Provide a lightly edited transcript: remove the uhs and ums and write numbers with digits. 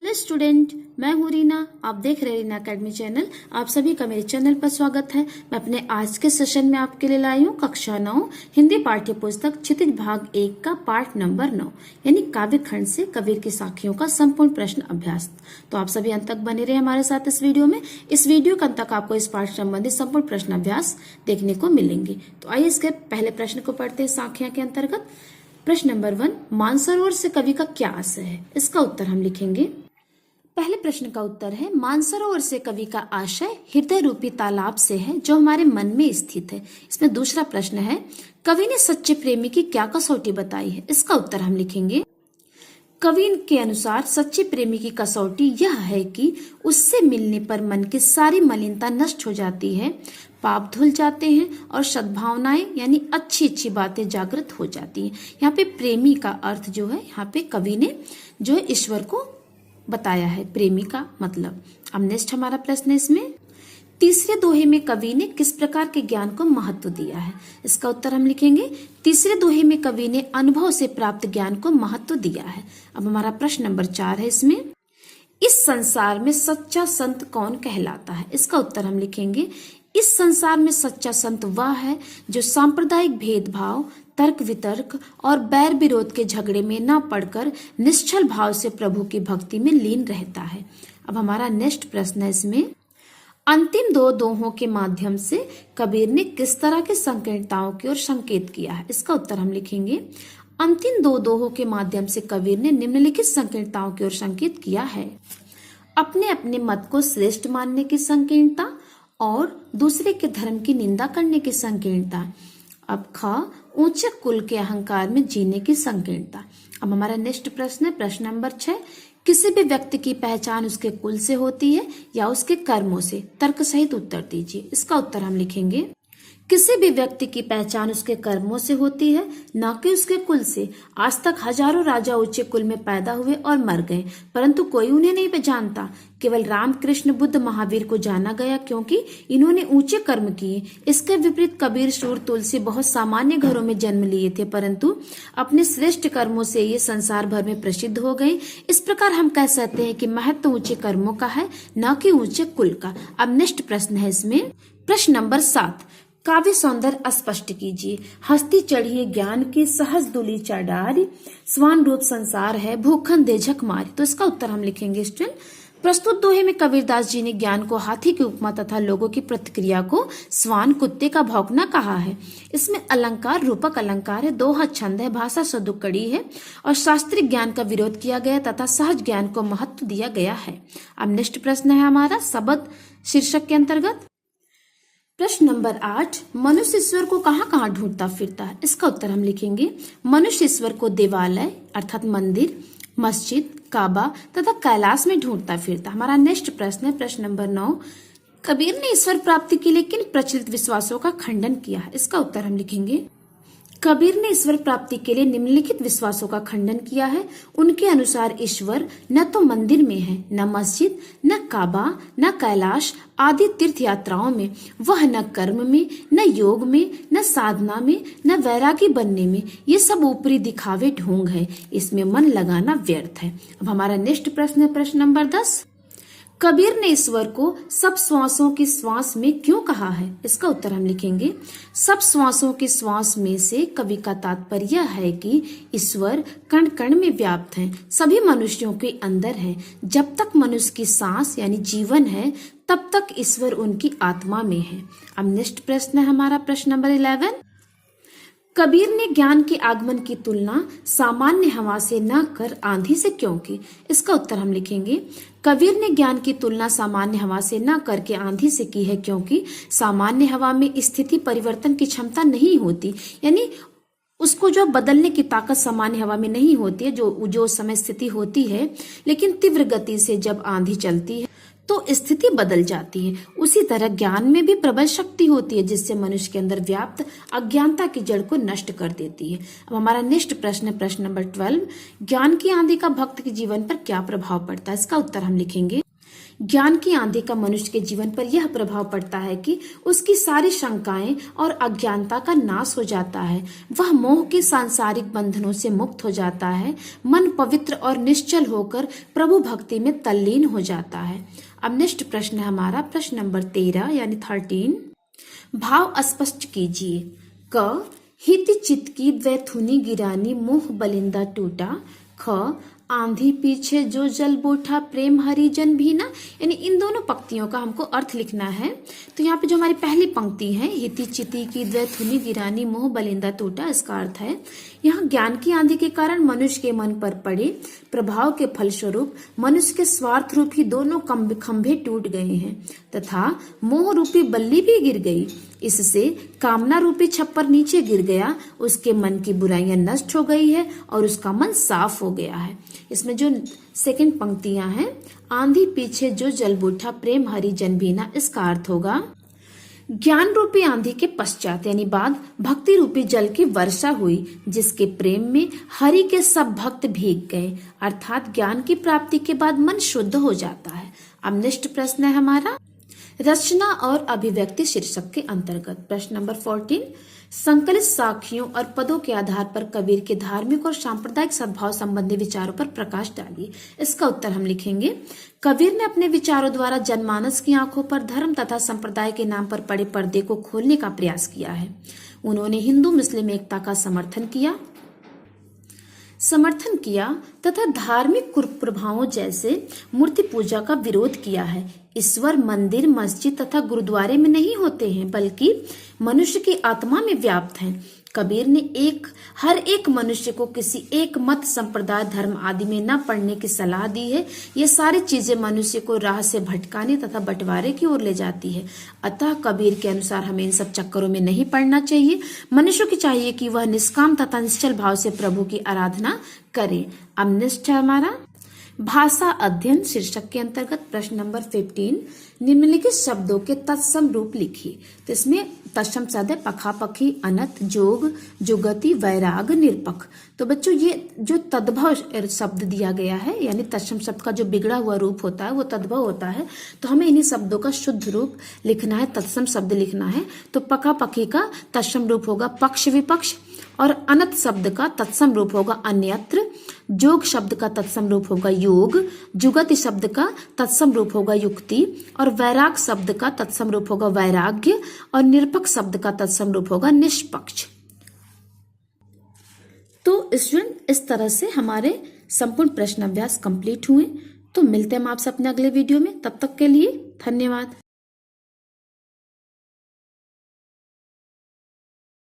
Hello student, मैं हूँ रीना। आप देख रहे हैं रीना अकेडमी चैनल। आप सभी का मेरे चैनल पर स्वागत है। मैं अपने आज के सेशन में आपके लिए लाई हूँ कक्षा 9 हिंदी पाठ्य पुस्तक क्षितिज भाग 1 का पाठ नंबर 9 यानी काव्य खंड से कबीर की साखियों का संपूर्ण प्रश्न अभ्यास। तो आप सभी अंत तक बने रहे हमारे साथ इस वीडियो में। इस वीडियो के अंत तक आपको इस पाठ संबंधित संपूर्ण प्रश्न अभ्यास देखने को मिलेंगे। तो आइए इसके पहले प्रश्न को पढ़ते हैं। साखियां के अंतर्गत प्रश्न नंबर 1, मानसरोवर से कवि का क्या आशय है? इसका उत्तर हम लिखेंगे। पहले प्रश्न का उत्तर है, मानसरोवर से कवि का आशय हृदय रूपी तालाब से है जो हमारे मन में स्थित है। इसमें दूसरा प्रश्न है, कवि ने सच्चे प्रेमी की क्या कसौटी बताई है? इसका उत्तर हम लिखेंगे। कवि के अनुसार सच्चे प्रेमी की कसौटी यह है कि उससे मिलने पर मन की सारी मलिनता नष्ट हो जाती है, पाप धुल जाते हैं और सद्भावनाएं यानी अच्छी अच्छी बातें जागृत हो जाती हैं। यहाँ पे प्रेमी का अर्थ जो है, यहाँ पे कवि ने जो है ईश्वर को बताया है, प्रेमी का मतलब। अब नेक्स्ट हमारा प्रश्न है इसमें, तीसरे दोहे में कवि ने किस प्रकार के ज्ञान को महत्व दिया है? इसका उत्तर हम लिखेंगे। तीसरे दोहे में कवि ने अनुभव से प्राप्त ज्ञान को महत्व दिया है। अब हमारा प्रश्न नंबर 4 है इसमें, इस संसार में सच्चा संत कौन कहलाता है? इसका उत्तर हम लिखेंगे। इस संसार में सच्चा संत वह है जो सांप्रदायिक भेदभाव, तर्क वितर्क और बैर विरोध के झगड़े में न पड़कर निश्चल भाव से प्रभु की भक्ति में लीन रहता है। अब हमारा नेक्स्ट प्रश्न है इसमें, अंतिम दो दोहों के माध्यम से कबीर ने किस तरह की संकीर्णताओं की ओर संकेत किया है? इसका उत्तर हम लिखेंगे। अंतिम दो दोहों के माध्यम से कबीर ने निम्नलिखित संकीर्णताओं की ओर संकेत किया है। अपने अपने मत को श्रेष्ठ मानने की संकीर्णता और दूसरे के धर्म की निंदा करने की संकीर्णता। अब ख, ऊंचे कुल के अहंकार में जीने की संकीर्णता। अब हमारा नेक्स्ट प्रश्न है प्रश्न नंबर 6, किसी भी व्यक्ति की पहचान उसके कुल से होती है या उसके कर्मों से? तर्क सहित उत्तर दीजिए। इसका उत्तर हम लिखेंगे। किसी भी व्यक्ति की पहचान उसके कर्मों से होती है, न कि उसके कुल से। आज तक हजारों राजा ऊंचे कुल में पैदा हुए और मर गए, परंतु कोई उन्हें नहीं पहचानता। केवल राम, कृष्ण, बुद्ध, महावीर को जाना गया क्योंकि इन्होंने ऊंचे कर्म किए। इसके विपरीत कबीर, सूर, तुलसी बहुत सामान्य घरों में जन्म लिए थे, परंतु अपने श्रेष्ठ कर्मों से ये संसार भर में प्रसिद्ध हो गए। इस प्रकार हम कह सकते हैं कि महत्व ऊंचे कर्मों का है, न कि ऊंचे कुल का। अब नेक्स्ट प्रश्न है इसमें प्रश्न नंबर 7, काव्य सौंदर्य स्पष्ट कीजिए। हस्ती चढ़िए ज्ञान की सहज दुली चढ़ारी, स्वान रूप संसार है भूखन दे झक मारी। तो इसका उत्तर हम लिखेंगे स्टूडेंट। प्रस्तुत दोहे में कबीरदास जी ने ज्ञान को हाथी की उपमा तथा लोगों की प्रतिक्रिया को स्वान, कुत्ते का भौंकना कहा है। इसमें अलंकार रूपक अलंकार है, दोहा छंद है, भाषा सदुक्कड़ी है और शास्त्रीय ज्ञान का विरोध किया गया तथा सहज ज्ञान को महत्व दिया गया है। अब नेक्स्ट प्रश्न है हमारा शब्द शीर्षक के अंतर्गत प्रश्न नंबर 8, मनुष्य ईश्वर को कहाँ कहाँ ढूंढता फिरता है? इसका उत्तर हम लिखेंगे। मनुष्य ईश्वर को देवालय अर्थात मंदिर, मस्जिद, काबा तथा कैलाश में ढूंढता फिरता। हमारा नेक्स्ट प्रश्न है प्रश्न नंबर 9, कबीर ने ईश्वर प्राप्ति के लिए किन प्रचलित विश्वासों का खंडन किया है? इसका उत्तर हम लिखेंगे। कबीर ने ईश्वर प्राप्ति के लिए निम्नलिखित विश्वासों का खंडन किया है। उनके अनुसार ईश्वर न तो मंदिर में है, न मस्जिद, न काबा, न कैलाश आदि तीर्थ यात्राओं में, वह न कर्म में, न योग में, न साधना में, न वैरागी बनने में। ये सब ऊपरी दिखावे ढोंग है, इसमें मन लगाना व्यर्थ है। अब हमारा नेक्स्ट प्रश्न है प्रश्न नंबर 10, कबीर ने ईश्वर को सब श्वासों की श्वास में क्यों कहा है? इसका उत्तर हम लिखेंगे। सब श्वासों की श्वास में से कवि का तात्पर्य है कि ईश्वर कण कण में व्याप्त है, सभी मनुष्यों के अंदर है। जब तक मनुष्य की सांस यानी जीवन है, तब तक ईश्वर उनकी आत्मा में है। अब नेक्स्ट प्रश्न है हमारा प्रश्न नंबर 11, कबीर ने ज्ञान के आगमन की तुलना सामान्य हवा से न कर आंधी से क्यों की? इसका उत्तर हम लिखेंगे। कबीर ने ज्ञान की तुलना सामान्य हवा से न करके आंधी से की है क्योंकि सामान्य हवा में स्थिति परिवर्तन की क्षमता नहीं होती, यानी उसको जो बदलने की ताकत सामान्य हवा में नहीं होती है, जो समय स्थिति होती है। लेकिन तीव्र गति से जब आंधी चलती है तो स्थिति बदल जाती है। उसी तरह ज्ञान में भी प्रबल शक्ति होती है जिससे मनुष्य के अंदर व्याप्त अज्ञानता की जड़ को नष्ट कर देती है। अब हमारा नेक्स्ट प्रश्न है प्रश्न नंबर 12, ज्ञान की आंधी का भक्त के जीवन पर क्या प्रभाव पड़ता है? इसका उत्तर हम लिखेंगे। ज्ञान की आंधी का मनुष्य के जीवन पर यह प्रभाव पड़ता है कि उसकी सारी शंकाएं और अज्ञानता का नाश हो जाता है। वह मोह के सांसारिक बंधनों से मुक्त हो जाता है। मन पवित्र और निश्चल होकर प्रभु भक्ति में तल्लीन हो जाता है। अब नेक्स्ट प्रश्न है हमारा प्रश्न नंबर 13 यानी 13। भाव स्पष्ट कीजिए। क हित चित की वैथुनी गिरानी मोह बलिंदा टूटा। ख आंधी पीछे जो जल बूठा प्रेम हरिजन भी ना। यानी इन दोनों पंक्तियों का हमको अर्थ लिखना है। तो यहाँ पे जो हमारी पहली पंक्ति है, हिति चिति की द्वैथुनी गिरानी मोह बलिंदा टूटा, इसका अर्थ है यहाँ ज्ञान की आंधी के कारण मनुष्य के मन पर पड़े प्रभाव के फलस्वरूप मनुष्य के स्वार्थ रूपी दोनों खंभे टूट गए हैं तथा मोह रूपी बल्ली भी गिर गई। इससे कामना रूपी छप्पर नीचे गिर गया, उसके मन की बुराइयां नष्ट हो गई है और उसका मन साफ हो गया है। इसमें जो सेकंड पंक्तियां हैं, आंधी पीछे जो जल बूठा प्रेम हरिजन भी ना, इसका अर्थ होगा ज्ञान रूपी आंधी के पश्चात यानी बाद भक्ति रूपी जल की वर्षा हुई, जिसके प्रेम में हरि के सब भक्त भीग गए। अर्थात ज्ञान की प्राप्ति के बाद मन शुद्ध हो जाता है। अब नेक्स्ट प्रश्न है हमारा रचना और अभिव्यक्ति शीर्षक के अंतर्गत प्रश्न नंबर 14। संकलित साखियों और पदों के आधार पर कबीर के धार्मिक और सांप्रदायिक सद्भाव संबंधी विचारों पर प्रकाश डालिए। इसका उत्तर हम लिखेंगे। कबीर ने अपने विचारों द्वारा जनमानस की आंखों पर धर्म तथा संप्रदाय के नाम पर पड़े पर्दे को खोलने का प्रयास किया है। उन्होंने हिंदू मुस्लिम एकता का समर्थन किया तथा धार्मिक कुप्रभावों जैसे मूर्ति पूजा का विरोध किया है। ईश्वर मंदिर, मस्जिद तथा गुरुद्वारे में नहीं होते हैं, बल्कि मनुष्य की आत्मा में व्याप्त हैं। कबीर ने हर एक मनुष्य को किसी एक मत, संप्रदाय, धर्म आदि में न पड़ने की सलाह दी है। ये सारी चीजें मनुष्य को राह से भटकाने तथा बंटवारे की ओर ले जाती है। अतः कबीर के अनुसार हमें इन सब चक्करों में नहीं पड़ना चाहिए। मनुष्य की चाहिए कि वह निष्काम तथा निश्चल भाव से प्रभु की आराधना करे। अब नेक्स्ट है हमारा भाषा अध्ययन शीर्षक के अंतर्गत प्रश्न नंबर 15। निम्नलिखित शब्दों के तत्सम रूप लिखिए। तो इसमें तत्सम शब्द है पखापखी, अनत, जोग, जुगति, वैराग, निरपख। तो बच्चों ये जो तद्भव शब्द दिया गया है यानी तत्सम शब्द का जो बिगड़ा हुआ रूप होता है वो तद्भव होता है। तो हमें इन्हीं शब्दों का शुद्ध रूप लिखना है, तत्सम शब्द लिखना है। तो पखापखी का तत्सम रूप होगा पक्ष विपक्ष, और अनत शब्द का तत्सम रूप होगा अन्यत्र, जोग शब्द का तत्सम रूप होगा योग, जुगति शब्द का तत्सम रूप होगा युक्ति, और वैराग शब्द का तत्सम रूप होगा वैराग्य, और निरपक्ष शब्द का तत्सम रूप होगा निष्पक्ष। तो स्टूडेंट इस तरह से हमारे संपूर्ण प्रश्न अभ्यास कंप्लीट हुए। तो मिलते हैं हम आपसे अपने अगले वीडियो में। तब तक के लिए धन्यवाद।